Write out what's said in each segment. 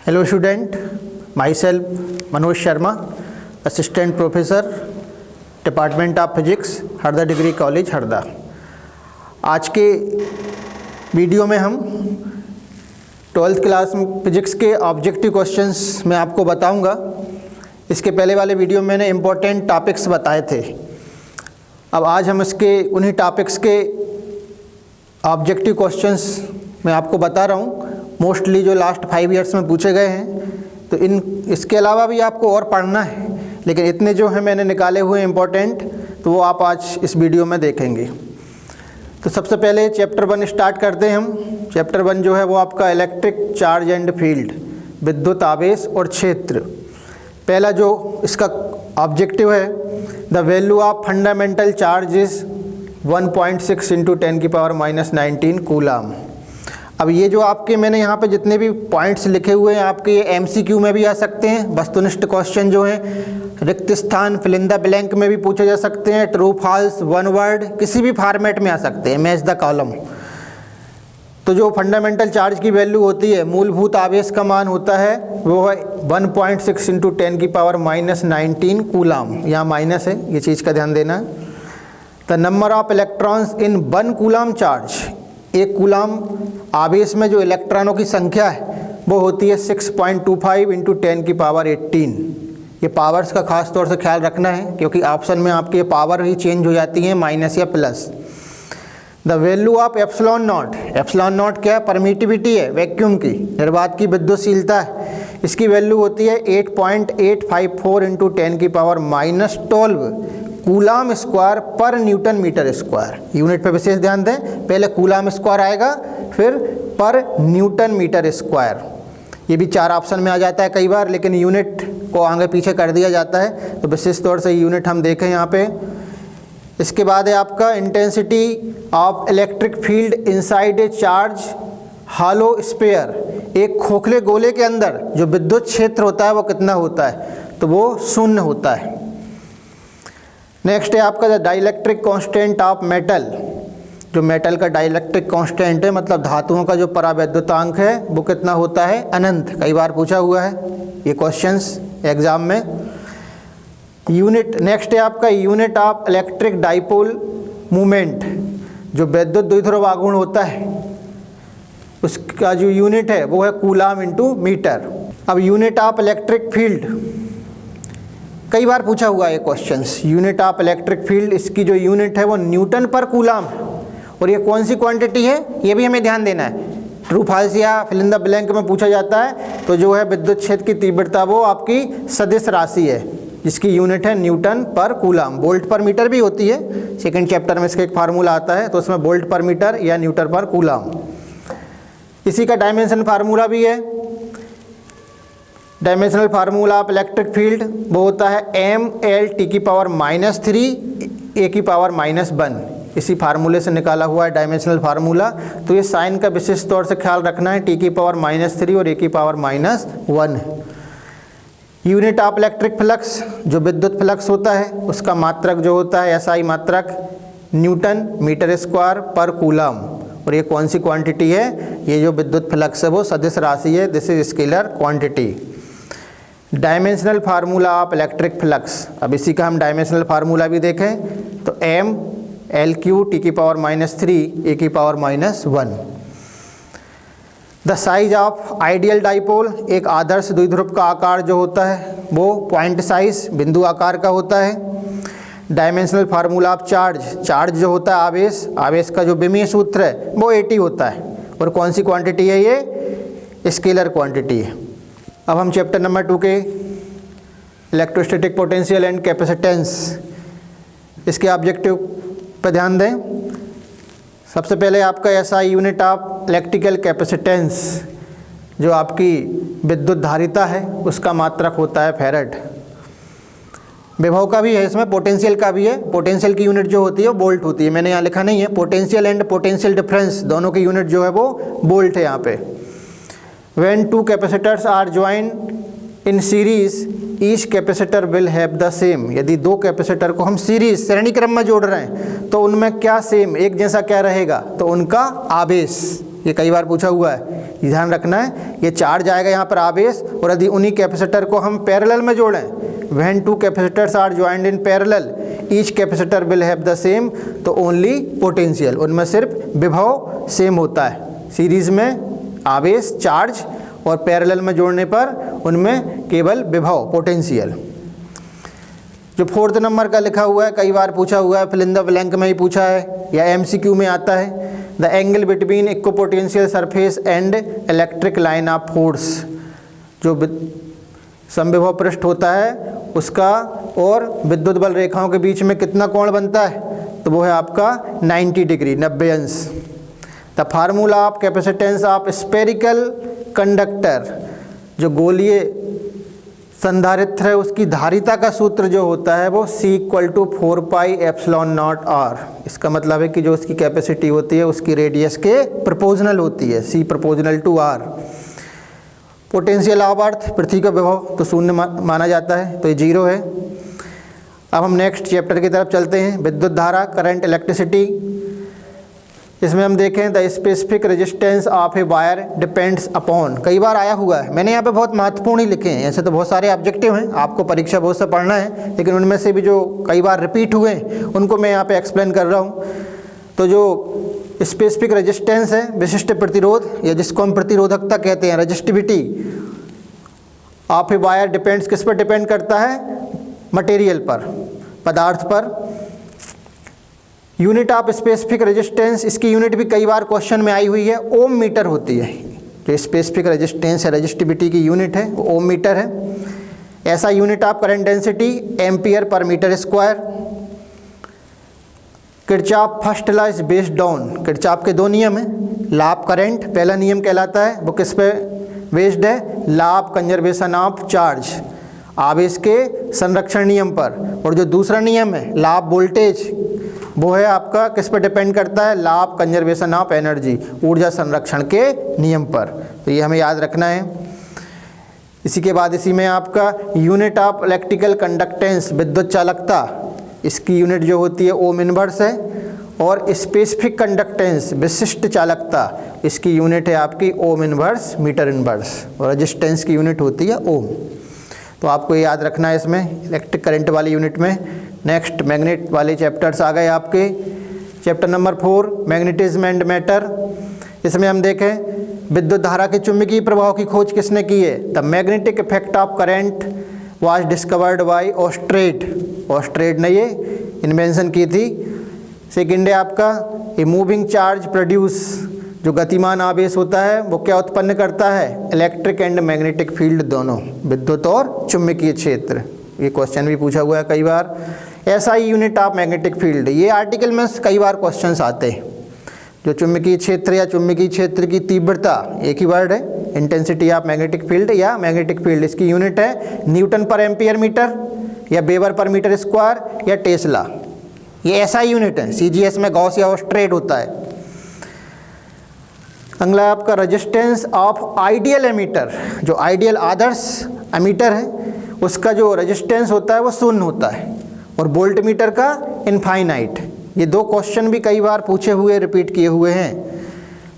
Hello student, myself Manoj Sharma, Assistant Professor, Department of Physics, Harda degree college Harda. आज के video में हम 12th class में फिजिक्स के ऑब्जेक्टिव क्वेश्चंस मैं आपको बताऊंगा। इसके पहले वाले वीडियो में मैंने इम्पोर्टेंट टॉपिक्स बताए थे। अब आज हम इसके उन्हीं टॉपिक्स के ऑब्जेक्टिव क्वेश्चंस मैं आपको बता रहा हूँ, मोस्टली जो लास्ट 5 ईयर्स में पूछे गए हैं। तो इसके अलावा भी आपको और पढ़ना है, लेकिन इतने जो हैं मैंने निकाले हुए इम्पोर्टेंट, तो वो आप आज इस वीडियो में देखेंगे। तो सबसे पहले चैप्टर 1 स्टार्ट करते हैं हम। चैप्टर 1 जो है वो आपका इलेक्ट्रिक चार्ज एंड फील्ड, विद्युत आवेश और क्षेत्र। पहला जो इसका ऑब्जेक्टिव है, the value of fundamental charge is 1.6 × 10⁻⁻19 coulomb. अब ये जो आपके मैंने यहाँ पे जितने भी पॉइंट्स लिखे हुए हैं, आपके ये MCQ में भी आ सकते हैं। वस्तुनिष्ठ क्वेश्चन जो हैं रिक्त स्थान फिल इन द ब्लैंक में भी पूछे जा सकते हैं। ट्रू फॉल्स, वन वर्ड, किसी भी फॉर्मेट में आ सकते हैं। Match the column. तो जो फंडामेंटल चार्ज की वैल्यू होती है, मूलभूत आवेश का मान होता है वो है 1.6 × 10⁻⁻19 कूलाम। यहाँ माइनस है, ये चीज़ का ध्यान देना है। The number of electrons in 1 coulomb charge, एक कूलाम आवेश में जो इलेक्ट्रॉनों की संख्या है वो होती है 6.25 × 10⁻18। ये पावर्स का खास तौर से ख्याल रखना है, क्योंकि ऑप्शन में आपकी ये पावर ही चेंज हो जाती है, माइनस या plus. The value of epsilon not, epsilon not क्या है? परमिटिविटी है वैक्यूम की, निर्वात की विद्युतशीलता है। इसकी वैल्यू होती है 8.854 × 10⁻12 कूलाम स्क्वायर पर न्यूटन मीटर स्क्वायर। यूनिट पे विशेष ध्यान दें, पहले कूलाम स्क्वायर आएगा, फिर पर न्यूटन मीटर स्क्वायर। ये भी 4 ऑप्शन में आ जाता है कई बार, लेकिन यूनिट को आगे पीछे कर दिया जाता है, तो विशेष तौर से यूनिट हम देखें यहाँ पे। इसके बाद है आपका intensity of electric field inside a charge hollow sphere. एक खोखले गोले के अंदर जो विद्युत क्षेत्र होता है वो कितना होता है? तो वो 0 होता है। नेक्स्ट है आपका the dielectric constant of metal. जो मेटल का डाइलेक्ट्रिक कांस्टेंट है, मतलब धातुओं का जो परावैद्युतांक है, वो कितना होता है? अनंत। कई बार पूछा हुआ है ये क्वेश्चंस एग्जाम में। यूनिट नेक्स्ट है आपका unit of electric dipole movement. जो विद्युत द्विध्रुव आघूर्ण होता है उसका जो यूनिट है वो है कूलाम × मीटर। अब यूनिट ऑफ इलेक्ट्रिक फील्ड, कई बार पूछा हुआ है questions. Unit of electric field, इसकी जो यूनिट है वो न्यूटन पर कूलाम है। और ये कौन सी क्वांटिटी है ये भी हमें ध्यान देना है। ट्रू फॉल्स या फिल इन द ब्लैंक में पूछा जाता है, तो जो है विद्युत क्षेत्र की तीव्रता वो आपकी सदिश राशि है, जिसकी यूनिट है न्यूटन पर कूलाम। वोल्ट पर मीटर भी होती है, सेकेंड चैप्टर में इसका एक फार्मूला आता है, तो उसमें वोल्ट पर मीटर या न्यूटन पर कूलाम। इसी का डायमेंशन फार्मूला भी है। Dimensional formula of electric field वो होता है mL⁻³ A⁻⁻1। इसी फार्मूले से निकाला हुआ है डायमेंशनल फार्मूला। तो ये साइन का विशेष तौर से ख्याल रखना है, T⁻³ और A⁻1 है। यूनिट ऑफ इलेक्ट्रिक फ्लक्स, जो विद्युत फ्लक्स होता है उसका मात्रक जो होता है SI मात्रक, न्यूटन मीटर स्क्वायर पर कूलाम। और ये कौन सी क्वांटिटी है? ये जो विद्युत फ्लक्स है वो सदिश राशि है, this is scalar quantity. Dimensional formula of electric flux, अब इसी का हम डायमेंशनल फार्मूला भी देखें, तो mL³ T⁻³ A⁻1। The size of ideal dipole, एक आदर्श द्विध्रुव का आकार जो होता है वो पॉइंट साइज, बिंदु आकार का होता है। Dimensional formula of charge, charge जो होता है आवेश, आवेश का जो विमीय सूत्र है वो 80 होता है। और कौन सी क्वांटिटी है? ये स्केलर क्वांटिटी है। अब हम चैप्टर नंबर 2 के इलेक्ट्रोस्टैटिक पोटेंशियल एंड कैपेसिटेंस, इसके ऑब्जेक्टिव पर ध्यान दें। सबसे पहले आपका SI unit of electrical capacitance, जो आपकी विद्युत धारिता है उसका मात्रक होता है फैराड। विभव का भी है इसमें, पोटेंशियल का भी है। पोटेंशियल की यूनिट जो होती है वो वोल्ट होती है, मैंने यहाँ लिखा नहीं है। पोटेंशियल एंड पोटेंशियल डिफरेंस दोनों की यूनिट जो है वो वोल्ट है यहाँ पे। When 2 capacitors are joined in series, each capacitor will have the same। यदि 2 कैपेसिटर को हम सीरीज श्रेणी क्रम में जोड़ रहे हैं तो उनमें क्या सेम, एक जैसा क्या रहेगा? तो उनका आवेश। ये कई बार पूछा हुआ है, ये ध्यान रखना है, ये चार्ज आएगा यहाँ पर आवेश, और यदि उन्हीं कैपेसिटर को हम पैरेलल में जोड़ें, when two capacitors are joined in parallel each capacitor will have the same, तो ओनली पोटेंशियल, उनमें सिर्फ विभव सेम होता है। सीरीज में आवेश चार्ज और पैरेलल में जोड़ने पर उनमें केवल विभव पोटेंशियल। जो 4th नंबर का लिखा हुआ है, कई बार पूछा हुआ है, फिल इन द ब्लैंक में ही पूछा है या MCQ में आता है। The angle between equipotential surface and electric line of force, जो समविभव पृष्ठ होता है उसका और विद्युत बल रेखाओं के बीच में कितना कोण बनता है, तो वो है आपका 90 डिग्री, 90 अंश। The formula of capacitance of spherical conductor, जो गोलीय संधारित्र है उसकी धारिता का सूत्र जो होता है वो C = 4 pi epsilon not R। इसका मतलब है कि जो उसकी कैपेसिटी होती है उसकी रेडियस के प्रोपोर्शनल होती है, C = R। Potential of earth, पृथ्वी का विभव तो शून्य माना जाता है, तो ये 0 है। अब हम नेक्स्ट चैप्टर की तरफ चलते हैं, विद्युत धारा, करंट, इलेक्ट्रिसिटी। इसमें हम देखें the specific resistance of a wire depends upon, कई बार आया हुआ है, मैंने यहाँ पे बहुत महत्वपूर्ण ही लिखे हैं, ऐसे तो बहुत सारे ऑब्जेक्टिव हैं, आपको परीक्षा बहुत सा पढ़ना है, लेकिन उनमें से भी जो कई बार रिपीट हुए हैं उनको मैं यहाँ पे एक्सप्लेन कर रहा हूँ। तो जो स्पेसिफिक रेजिस्टेंस है, विशिष्ट प्रतिरोध, या जिसको हम प्रतिरोधकता कहते हैं, resistivity of a wire depends, किस पर डिपेंड करता है, मटेरियल पर, पदार्थ पर। यूनिट ऑफ स्पेसिफिक रेजिस्टेंस, इसकी यूनिट भी कई बार क्वेश्चन में आई हुई है, ओम मीटर होती है। जो स्पेसिफिक रेजिस्टेंस है, रेजिस्टिविटी की यूनिट है वो ओम मीटर है। ऐसा unit of current density ampere per metre square. Kirchhoff first law is based on, Kirchhoff के 2 नियम हैं, लॉ ऑफ करंट पहला नियम कहलाता है, वो किस पे बेस्ड है, law of conservation of charge, आवेश के संरक्षण नियम पर। और जो दूसरा नियम है लॉ ऑफ वोल्टेज, वो है आपका किस पर डिपेंड करता है, law of conservation of energy, ऊर्जा संरक्षण के नियम पर। तो ये हमें याद रखना है। इसी के बाद इसी में आपका यूनिट ऑफ इलेक्ट्रिकल कंडक्टेंस, विद्युत चालकता, इसकी यूनिट जो होती है ओम इनवर्स है। और स्पेसिफिक कंडक्टेंस, विशिष्ट चालकता, इसकी यूनिट है आपकी ओम इनवर्स मीटर इनवर्स। और रेजिस्टेंस की यूनिट होती है ओम। तो आपको ये याद रखना है इसमें इलेक्ट्रिक करंट वाली यूनिट में। नेक्स्ट मैग्नेट वाले चैप्टर्स आ गए आपके। Chapter number 4 magnetism and matter. इसमें हम देखें विद्युत धारा के चुंबकीय प्रभाव की खोज किसने की है, the magnetic effect of current was discovered by ऑस्ट्रेड, ऑस्ट्रेड ने ये इन्वेंशन की थी। सेकेंड है आपका ए मूविंग चार्ज प्रोड्यूस, जो गतिमान आवेश होता है वो क्या उत्पन्न करता है, इलेक्ट्रिक एंड मैग्नेटिक फील्ड दोनों, विद्युत और चुंबकीय क्षेत्र। ये क्वेश्चन भी पूछा हुआ है कई बार। ऐसा ही यूनिट ऑफ मैग्नेटिक फील्ड, ये आर्टिकल में कई बार क्वेश्चंस आते हैं। जो चुंबकीय क्षेत्र या चुंबकीय क्षेत्र की तीव्रता, एक ही वर्ड है, इंटेंसिटी ऑफ मैग्नेटिक फील्ड या मैग्नेटिक फील्ड, इसकी यूनिट है न्यूटन पर एम्पियर मीटर या वेबर पर मीटर स्क्वायर या टेस्ला। ये ऐसा ही यूनिट है, CGS में गॉस या ऑस्ट्रेड होता है। अगला आपका रेजिस्टेंस ऑफ आइडियल एमीटर, जो आइडियल आदर्श एमीटर है उसका जो रेजिस्टेंस होता है वो शून्य होता है, और वोल्ट मीटर का इनफाइनाइट। ये 2 क्वेश्चन भी कई बार पूछे हुए, रिपीट किए हुए हैं।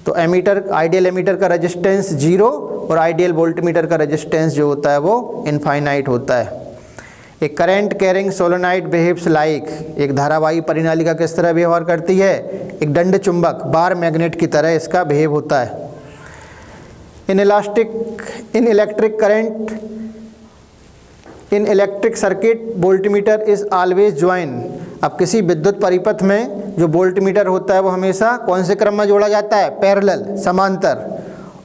तो एमीटर, आइडियल एमीटर का रेजिस्टेंस 0 और आइडियल वोल्ट मीटर का रेजिस्टेंस जो होता है वो इनफाइनाइट होता है। एक current carrying solenoid behaves like, एक धारावाही परिनालिका किस तरह व्यवहार करती है, एक दंड चुंबक बार मैग्नेट की तरह इसका बिहेव होता है। इन electric current in electric circuit voltmeter is always join. अब किसी विद्युत परिपथ में जो वोल्टमीटर होता है वो हमेशा कौन से क्रम में जोड़ा जाता है, पैरेलल, समांतर।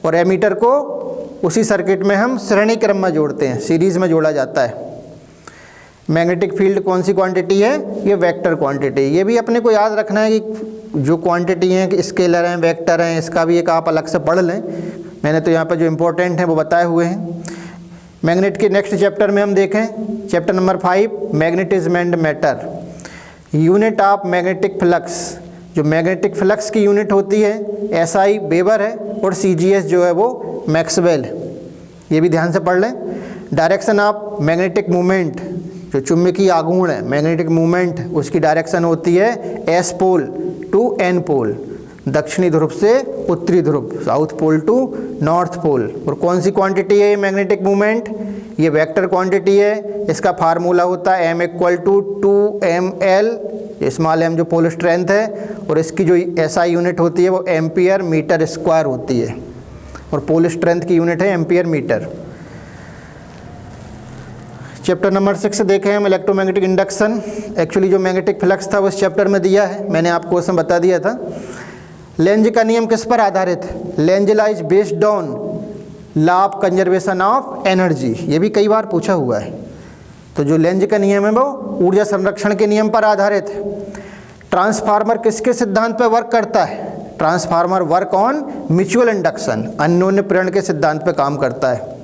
और एमीटर को उसी सर्किट में हम श्रेणी क्रम में जोड़ते हैं, सीरीज में जोड़ा जाता है। मैग्नेटिक फील्ड कौन सी क्वांटिटी है, ये वेक्टर क्वांटिटी। ये भी अपने को याद रखना है कि जो क्वांटिटी हैं कि स्केलर हैं, वेक्टर हैं, इसका भी एक आप अलग से पढ़ लें। मैंने तो यहाँ पर जो इम्पोर्टेंट हैं वो बताए हुए हैं। मैग्नेट के नेक्स्ट चैप्टर में हम देखें, chapter number 5 magnetism and matter. Unit of magnetic flux, जो मैग्नेटिक फ्लक्स की यूनिट होती है SI वेबर है, और CGS जो है वो मैक्सवेल। ये भी ध्यान से पढ़ लें। डायरेक्शन ऑफ मैग्नेटिक मूवमेंट, जो चुंबकीय आघूर्ण है, मैग्नेटिक मूवमेंट, उसकी डायरेक्शन होती है S pole to N pole. दक्षिणी ध्रुव से उत्तरी ध्रुव, south pole to north pole. और कौन सी क्वांटिटी है ये मैग्नेटिक मूवमेंट? ये वेक्टर क्वांटिटी है। इसका फार्मूला होता है m equal to 2ml, small m जो पोल स्ट्रेंथ है, और इसकी जो SI यूनिट होती है वो एम्पियर मीटर स्क्वायर होती है, और पोल स्ट्रेंथ की यूनिट है एम्पियर मीटर। चैप्टर नंबर 6 देखें हम, इलेक्ट्रोमैग्नेटिक इंडक्शन। एक्चुअली जो मैग्नेटिक फ्लक्स था वो इस चैप्टर में दिया है, मैंने आपको उसमें बता दिया था। लेंज का नियम किस पर आधारित है? Lenz law is based on law of conservation of energy, ये भी कई बार पूछा हुआ है। तो जो लेंज का नियम है वो ऊर्जा संरक्षण के नियम पर आधारित है। ट्रांसफार्मर किसके सिद्धांत पर वर्क करता है? Transformer work on mutual induction, अन्योन्य प्रेरण के सिद्धांत पर काम करता है।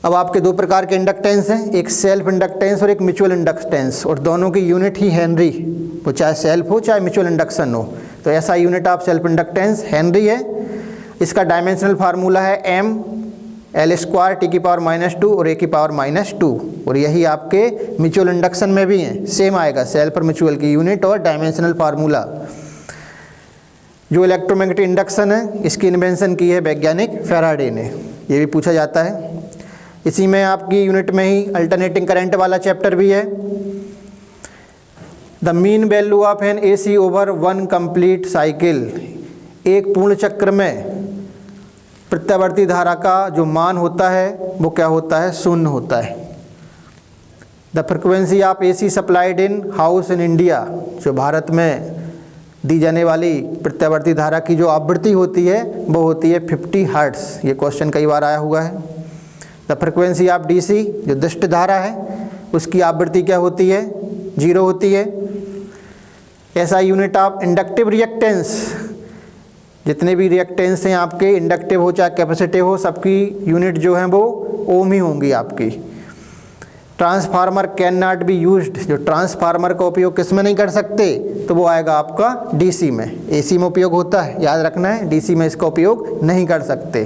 अब आपके दो प्रकार के इंडक्टेंस हैं, एक सेल्फ इंडक्टेंस और एक म्यूचुअल इंडक्टेंस, और दोनों की यूनिट ही हेनरी, वो चाहे सेल्फ हो चाहे म्यूचुअल इंडक्शन हो। तो ऐसा unit of self inductance Henry है। इसका डायमेंशनल फार्मूला है m l स्क्वायर t की पावर -2 और a की पावर -2, और यही आपके म्यूचुअल इंडक्शन में भी है, सेम आएगा, सेल्फ और म्यूचुअल की यूनिट और डायमेंशनल फार्मूला। जो इलेक्ट्रोमैग्नेटिक इंडक्शन है इसकी इन्वेंशन की है वैज्ञानिक फैराडे ने, ये भी पूछा जाता है। इसी में आपकी यूनिट में ही अल्टरनेटिंग करंट वाला चैप्टर भी है। The mean value of an AC over one complete cycle, एक पूर्ण चक्र में प्रत्यावर्ती धारा का जो मान होता है वो क्या होता है? शून्य होता है। The frequency of AC supplied in house in India, जो भारत में दी जाने वाली प्रत्यावर्ती धारा की जो आवृत्ति होती है वो होती है 50 हर्ट्ज। ये क्वेश्चन कई बार आया हुआ है। द फ्रिक्वेंसी ऑफ DC, जो दृष्ट धारा है उसकी आवृत्ति क्या होती है? 0 होती है। ऐसा यूनिट ऑफ इंडक्टिव रिएक्टेंस, जितने भी रिएक्टेंस हैं आपके, इंडक्टिव हो चाहे कैपेसिटिव हो, सबकी यूनिट जो है वो ओम ही होंगी आपकी। Transformer can not be used, जो ट्रांसफार्मर का उपयोग किस में नहीं कर सकते? तो वो आएगा आपका DC में। AC में उपयोग होता है, याद रखना है, DC में इसका उपयोग नहीं कर सकते।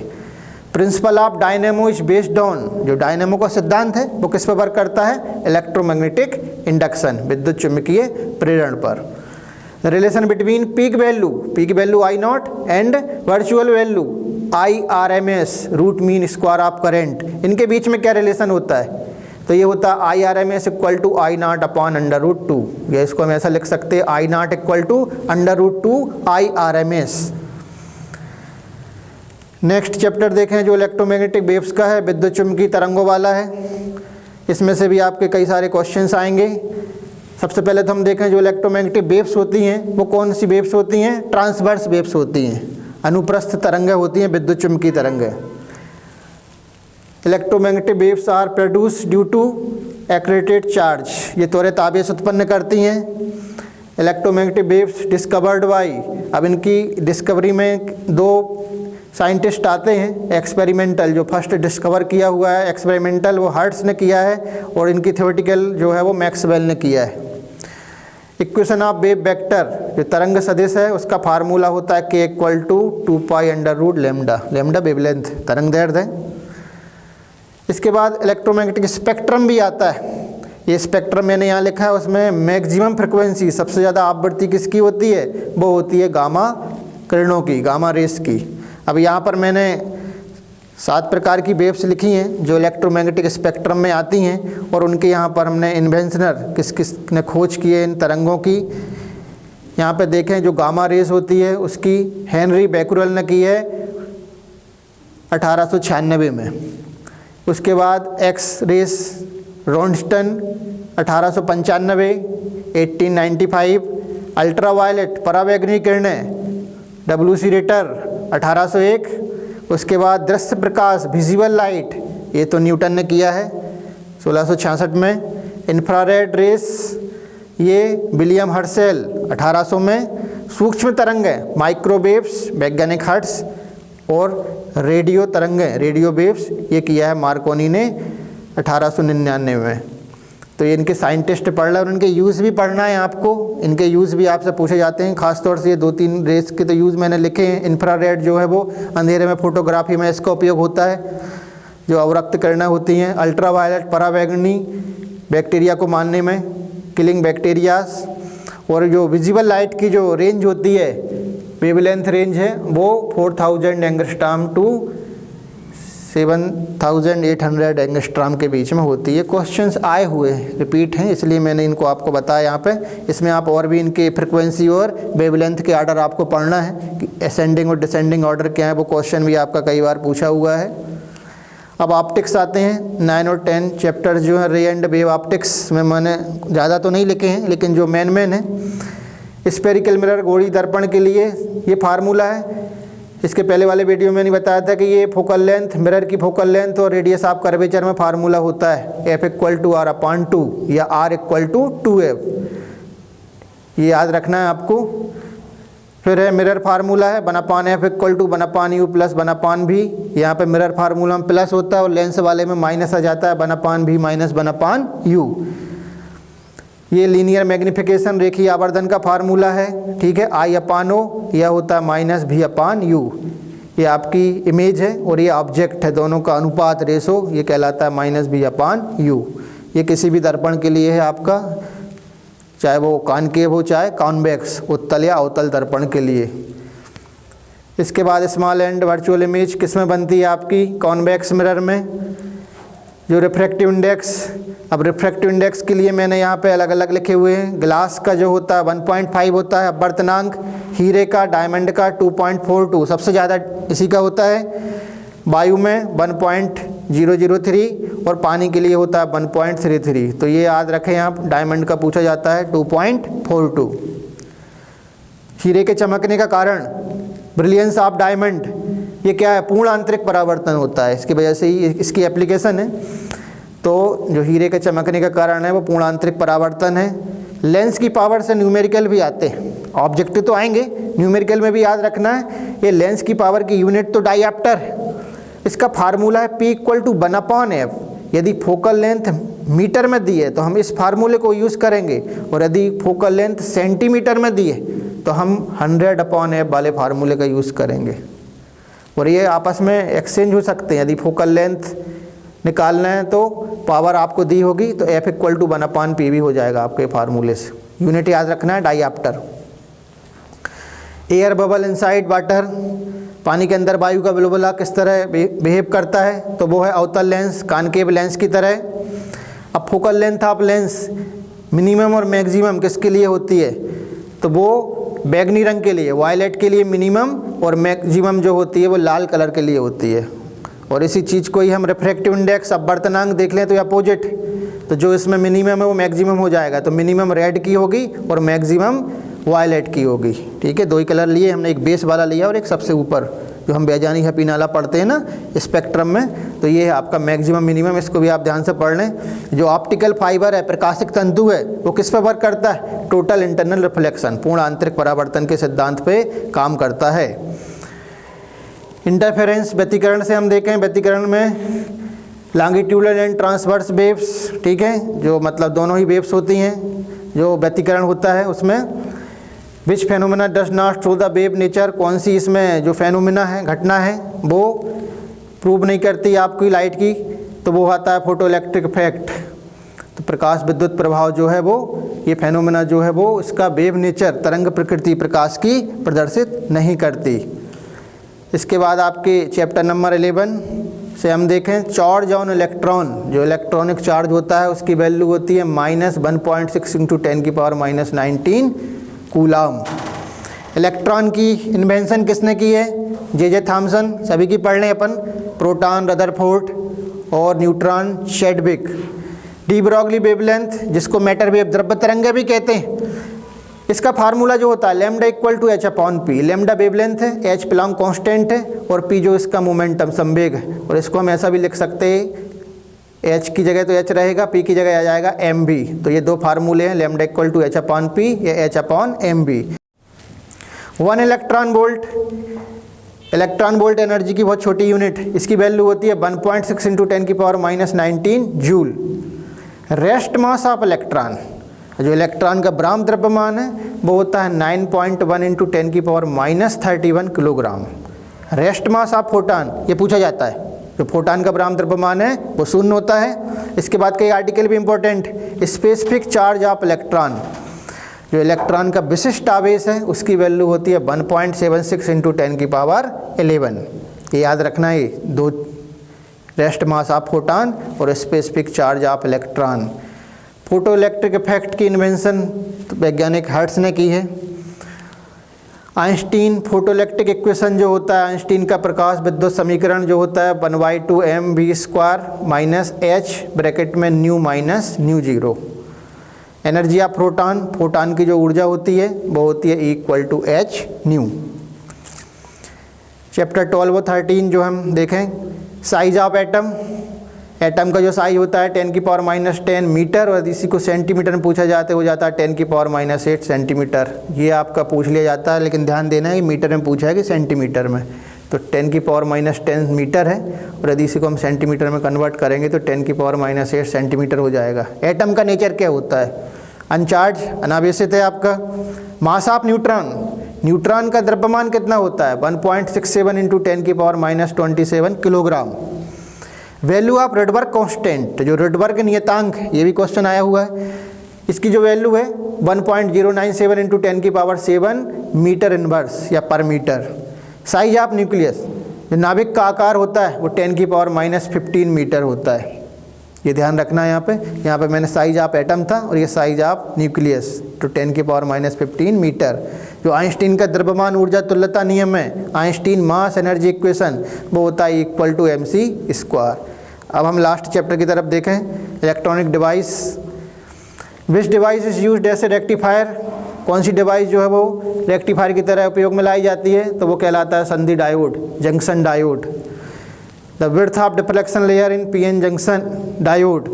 Principle of dynamo is based on, जो डायनेमो का सिद्धांत है वो किस पर वर्क करता है? इलेक्ट्रोमैग्नेटिक इंडक्शन, विद्युत चुम्बकीय प्रेरण पर। Relation between peak value I0 and virtual value IRMS, root mean square of current, इनके बीच में क्या रिलेशन होता है? तो ये होता है IRMS equal to I0 upon √2, या इसको हम ऐसा लिख सकते हैं I0 equal to √2 IRMS। Next chapter देखें जो इलेक्ट्रोमैग्नेटिक वेव्स का है, विद्युत चुम्बकीय तरंगों वाला है। इसमें से भी आपके कई सारे क्वेश्चंस आएंगे। सबसे पहले तो हम देखें जो इलेक्ट्रोमैग्नेटिक वेव्स होती हैं वो कौन सी वेव्स होती हैं? ट्रांसवर्स वेव्स होती हैं, अनुप्रस्थ तरंगें होती हैं, विद्युत चुम्बकीय तरंगें। Electromagnetic waves are produced due to accelerated charge, ये त्वरित आवेश उत्पन्न करती हैं। इलेक्ट्रोमैग्नेटिक वेव्स डिस्कवर्ड बाय, अब इनकी डिस्कवरी में दो साइंटिस्ट आते हैं एक्सपेरिमेंटल, जो फर्स्ट डिस्कवर किया हुआ है एक्सपेरिमेंटल वो हर्ट्ज ने किया है, और इनकी थ्योरेटिकल जो है वो मैक्सवेल ने किया है। इक्वेशन ऑफ वेव वेक्टर, जो तरंग सदिश है उसका फार्मूला होता है k equal to 2π√λ, lambda wavelength तरंग दैर्ध्य है। इसके बाद इलेक्ट्रोमैग्नेटिक स्पेक्ट्रम भी आता है। ये स्पेक्ट्रम मैंने यहाँ लिखा है, उसमें मैक्सिमम फ्रिक्वेंसी, सबसे ज़्यादा आवृत्ति किसकी होती है? वो होती है गामा किरणों की, गामा रेस की। अब यहाँ पर मैंने 7 प्रकार की वेव्स लिखी हैं जो इलेक्ट्रोमैग्नेटिक स्पेक्ट्रम में आती हैं, और उनके यहाँ पर हमने इन्वेंशनर किस किस ने खोज की है इन तरंगों की। यहाँ पे देखें जो गामा रेस होती है उसकी हेनरी बैकुरेल ने की है 1896 में। उसके बाद एक्स रेस रोन्स्टन 1895, 1895। अल्ट्रावायलेट परावैंगनी किरणें WC रेटर 1801। उसके बाद दृश्य प्रकाश विजिबल लाइट, ये तो न्यूटन ने किया है 1666 में। इंफ्रारेड रेस ये विलियम हर्शेल 1800 में। सूक्ष्म तरंगें माइक्रोवेव्स वैज्ञानिक हर्ट्ज, और रेडियो तरंगें रेडियो वेव्स ये किया है मार्कोनी ने 1899 में। तो ये इनके साइंटिस्ट पढ़ रहे हैं और इनके यूज़ भी पढ़ना है आपको। इनके यूज़ भी आपसे पूछे जाते हैं, खासतौर से ये 2-3 रेस के तो यूज़ मैंने लिखे हैं। इंफ्रारेड जो है वो अंधेरे में फोटोग्राफी में इसका उपयोग होता है, जो अवरक्त किरणें होती हैं। अल्ट्रावायलेट परावैंगनी बैक्टीरिया को मारने में, किलिंग बैक्टीरियाज। और जो विजिबल लाइट की जो रेंज होती है वेवलेंथ रेंज है वो 4000 एंगस्ट्रॉम टू 7800 एंगस्ट्रॉम के बीच में होती है। क्वेश्चंस आए हुए रिपीट हैं, इसलिए मैंने इनको आपको बताया यहाँ पे। इसमें आप और भी इनके फ्रिक्वेंसी और वेवलेंथ के ऑर्डर आपको पढ़ना है कि असेंडिंग और डिसेंडिंग ऑर्डर क्या है, वो क्वेश्चन भी आपका कई बार पूछा हुआ है। अब ऑप्टिक्स आते हैं। 9 और 10 चैप्टर जो है रे एंड वेव ऑप्टिक्स में मैंने ज़्यादा तो नहीं लिखे हैं, लेकिन जो मेन है स्फेरिकल मिरर गोली दर्पण के लिए ये फार्मूला है। इसके पहले वाले वीडियो में मैंने बताया था कि ये फोकल लेंथ, मिरर की फोकल लेंथ और रेडियस ऑफ कर्वेचर में फार्मूला होता है F=R/2 या R=2F। ये याद रखना है आपको। फिर है मिरर फार्मूला है 1/F=1/U प्लस 1/V। यहाँ पे मिरर फार्मूला में प्लस होता है और लेंस वाले में माइनस आ जाता है 1/V माइनस 1/U। ये लीनियर मैग्निफिकेशन रेखीय आवर्धन का फार्मूला है, ठीक है। I/O यह होता है -V/U। ये आपकी इमेज है और ये ऑब्जेक्ट है, दोनों का अनुपात रेशो ये कहलाता है -V/U। ये किसी भी दर्पण के लिए है आपका, चाहे वो कॉनकेव हो चाहे कॉन्वेक्स, उत्तल या अवतल दर्पण के लिए। इसके बाद स्मॉल एंड वर्चुअल इमेज किस में बनती है आपकी, कॉन्वेक्स मिरर में। जो रिफ्रैक्टिव इंडेक्स, अब रिफ्रैक्टिव इंडेक्स के लिए मैंने यहाँ पे अलग अलग लिखे हुए हैं। ग्लास का जो होता है 1.5 होता है अपवर्तनांक, हीरे का डायमंड का 2.42 सबसे ज़्यादा इसी का होता है। वायु में 1.003 और पानी के लिए होता है 1.33। तो ये याद रखें, आप डायमंड का पूछा जाता है 2.42। हीरे के चमकने का कारण ब्रिलियंस ऑफ डायमंड, ये क्या है, पूर्ण आंतरिक परावर्तन होता है, इसकी वजह से ही इसकी एप्लीकेशन है। तो जो हीरे के चमकने का कारण है वो पूर्ण आंतरिक परावर्तन है। लेंस की पावर से न्यूमेरिकल भी आते हैं, ऑब्जेक्टिव तो आएंगे, न्यूमेरिकल में भी याद रखना है। ये लेंस की पावर की यूनिट तो डायऑप्टर है। इसका फार्मूला है P=1/F। यदि फोकल लेंथ मीटर में दी है तो हम इस फार्मूले को यूज़ करेंगे, और यदि फोकल लेंथ सेंटीमीटर में दी है तो हम 100/F वाले फार्मूले का यूज़ करेंगे। और ये आपस में एक्सचेंज हो सकते हैं। यदि फोकल लेंथ निकालना है तो पावर आपको दी होगी तो F=1/P भी हो जाएगा आपके फार्मूले से। यूनिट याद रखना है, डायऑप्टर। एयर बबल इनसाइड वाटर, पानी के अंदर वायु का बुलबुला किस तरह बिहेव करता है, तो वो है अवतल लेंस, कॉनकेव लेंस की तरह। अब focal length of lens minimum और मैक्सिमम किसके लिए होती है, तो वो बैगनी रंग के लिए, वायलेट के लिए मिनिमम, और मैक्सिमम जो होती है वो लाल कलर के लिए होती है। और इसी चीज़ को ही हम रिफ्रैक्टिव इंडेक्स अपवर्तनांक देख लें तो अपोजिट, तो जो इसमें मिनिमम है वो मैक्सिमम हो जाएगा। तो मिनिमम रेड की होगी और मैक्सिमम वायलेट की होगी, ठीक है। दो ही कलर लिए हमने, एक बेस वाला लिया और एक सबसे ऊपर, जो हम बेजानी हैप्पी नाला पढ़ते हैं ना स्पेक्ट्रम में, तो ये है आपका मैक्सिमम मिनिमम। इसको भी आप ध्यान से पढ़ लें। जो ऑप्टिकल फाइबर है, प्रकाशिक तंतु है, वो किस पर वर्क करता है, टोटल इंटरनल रिफ्लेक्शन, पूर्ण आंतरिक परावर्तन के सिद्धांत पे काम करता है। इंटरफेरेंस व्यतिकरण से हम देखें, व्यतिकरण में लॉन्गिट्यूडनल एंड ट्रांसवर्स वेव्स, ठीक है, जो मतलब दोनों ही वेव्स होती हैं। जो व्यतिकरण होता है उसमें which phenomena does not show the wave nature, कौन सी इसमें जो फेनोमेना है, घटना है, वो प्रूव नहीं करती आपकी लाइट की, तो वो आता है फोटो इलेक्ट्रिक इफेक्ट। तो प्रकाश विद्युत प्रभाव जो है वो, ये फेनोमेना जो है वो इसका वेव नेचर, तरंग प्रकृति प्रकाश की प्रदर्शित नहीं करती। इसके बाद आपके चैप्टर नंबर 11 से हम देखें चार्ज ऑन इलेक्ट्रॉन, जो इलेक्ट्रॉनिक चार्ज होता है उसकी वैल्यू होती है -1.6 × 10⁻⁻19 कूलम। इलेक्ट्रॉन की इन्वेंशन किसने की है, जे थॉमसन, सभी की पढ़ लें अपन। प्रोटॉन रदरफोर्ड और neutron Chadwick. De Broglie wavelength, जिसको मैटर वेव द्रव्य तरंगे भी कहते हैं, इसका फार्मूला जो होता है λ=h/p। लैम्डा वेवलेंथ है, h प्लॉन्क कांस्टेंट है, और p जो इसका मोमेंटम संवेग है। और इसको हम ऐसा भी लिख सकते हैं, h की जगह तो h रहेगा, p की जगह आ जाएगा mv। तो ये दो फार्मूले हैं, λ=h/p या h/mv। 1 electron volt, electron volt energy की बहुत छोटी यूनिट, इसकी वैल्यू होती है 1.6 × 10⁻⁻19 joule. Rest mass of electron, जो इलेक्ट्रॉन का ब्राह्म द्रव्यमान है वो होता है 9.1 × 10⁻31 kilogram. Rest mass of photon, ये पूछा जाता है, जो फोटॉन का ब्राह्म द्रव्यमान है वो शून्य होता है। इसके बाद कई आर्टिकल भी important, specific charge of electron, जो इलेक्ट्रॉन का विशिष्ट आवेश है उसकी वैल्यू होती है 1.76 इंटू 10⁻11। ये याद रखना है, दो रेस्ट मास ऑफ फोटॉन और specific charge of electron. Photo electric effect की इन्वेंशन वैज्ञानिक हर्ट्ज ने की है। आइंस्टीन फोटो इलेक्ट्रिक इक्वेशन जो होता है, आइंस्टीन का प्रकाश विद्युत समीकरण जो होता है 1/2mv² - h ब्रैकेट में new minus mu zero. Energy of proton, photon की जो ऊर्जा होती है वो होती है =h न्यू। चैप्टर 12 और 13 जो हम देखें, साइज ऑफ एटम। एटम का जो साइज होता है 10⁻10 मीटर, और इसी को सेंटीमीटर में पूछा जाता है हो जाता है 10⁻8 सेंटीमीटर। ये आपका पूछ लिया जाता है, लेकिन ध्यान देना है कि मीटर में पूछा है कि सेंटीमीटर में। तो 10⁻10 मीटर है, और यदि इसी को हम सेंटीमीटर में कन्वर्ट करेंगे तो 10⁻8 सेंटीमीटर हो जाएगा। एटम का नेचर क्या होता है? अनचार्ज, अनावेशित है आपका। मास ऑफ न्यूट्रॉन, न्यूट्रॉन का द्रव्यमान कितना होता है? 1.67 into 10⁻27 kilogram. Value of Rydberg constant, जो रडबर्ग नियतांक, ये भी क्वेश्चन आया हुआ है, इसकी जो वैल्यू है 1.097 इंटू 10⁻7 मीटर इनवर्स या पर मीटर। साइज ऑफ न्यूक्लियस, जो नाभिक का आकार होता है वो 10⁻15 मीटर होता है। ये ध्यान रखना है। यहाँ पे मैंने साइज ऑफ एटम था और ये साइज ऑफ न्यूक्लियस, तो 10⁻15 मीटर। जो आइंस्टीन का द्रव्यमान ऊर्जा तुल्यता नियम है, आइंस्टीन मास एनर्जी इक्वेशन, वो होता है =mc²। अब हम लास्ट चैप्टर की तरफ देखें, electronic device. Which device is used as a rectifier, कौन सी डिवाइस जो है वो रेक्टिफायर की तरह उपयोग में लाई जाती है? तो वो कहलाता है संधि diode, junction diode. The width of deflection layer in PN junction diode,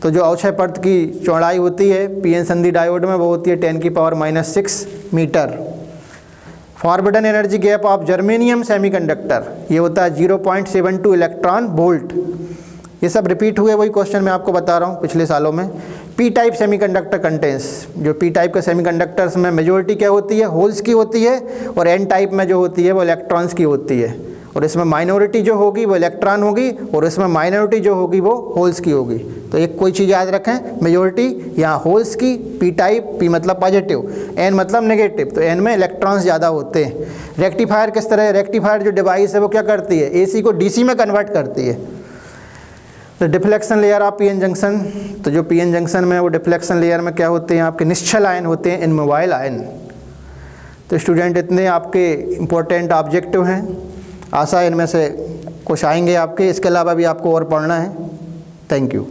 तो जो अवक्षय परत की चौड़ाई होती है पीएन संधि डायोड में वो होती है 10⁻6 metre. Forbidden energy gap of germanium semiconductor, ये होता है 0.72 इलेक्ट्रॉन वोल्ट। ये सब रिपीट हुए वही क्वेश्चन मैं आपको बता रहा हूँ पिछले सालों में। पी टाइप सेमीकंडक्टर कंटेंट्स, जो पी टाइप के सेमीकंडक्टर्स में मेजॉरिटी क्या होती है? होल्स की होती है, और एन टाइप में जो होती है वो इलेक्ट्रॉन्स की होती है, और इसमें माइनॉरिटी जो होगी वो इलेक्ट्रॉन होगी, और इसमें माइनॉरिटी जो होगी वो होल्स की होगी। तो एक कोई चीज़ याद रखें, मेजॉरिटी यहाँ होल्स की, पी टाइप, पी मतलब पॉजिटिव, एन मतलब नेगेटिव, तो एन में इलेक्ट्रॉन्स ज़्यादा होते हैं। रेक्टिफायर किस तरह? रेक्टिफायर जो डिवाइस है वो क्या करती है? एसी को डीसी में कन्वर्ट करती है। तो deflection layer of PN junction, तो जो पीएन जंक्शन में वो डिफ्लेक्शन लेयर में क्या होते हैं? आपके निश्चल आयन होते हैं, इनमोबाइल आयन। तो स्टूडेंट, इतने आपके इम्पोर्टेंट ऑब्जेक्टिव हैं, आशा है इनमें से कुछ आएंगे आपके। इसके अलावा भी आपको और पढ़ना है। Thank you.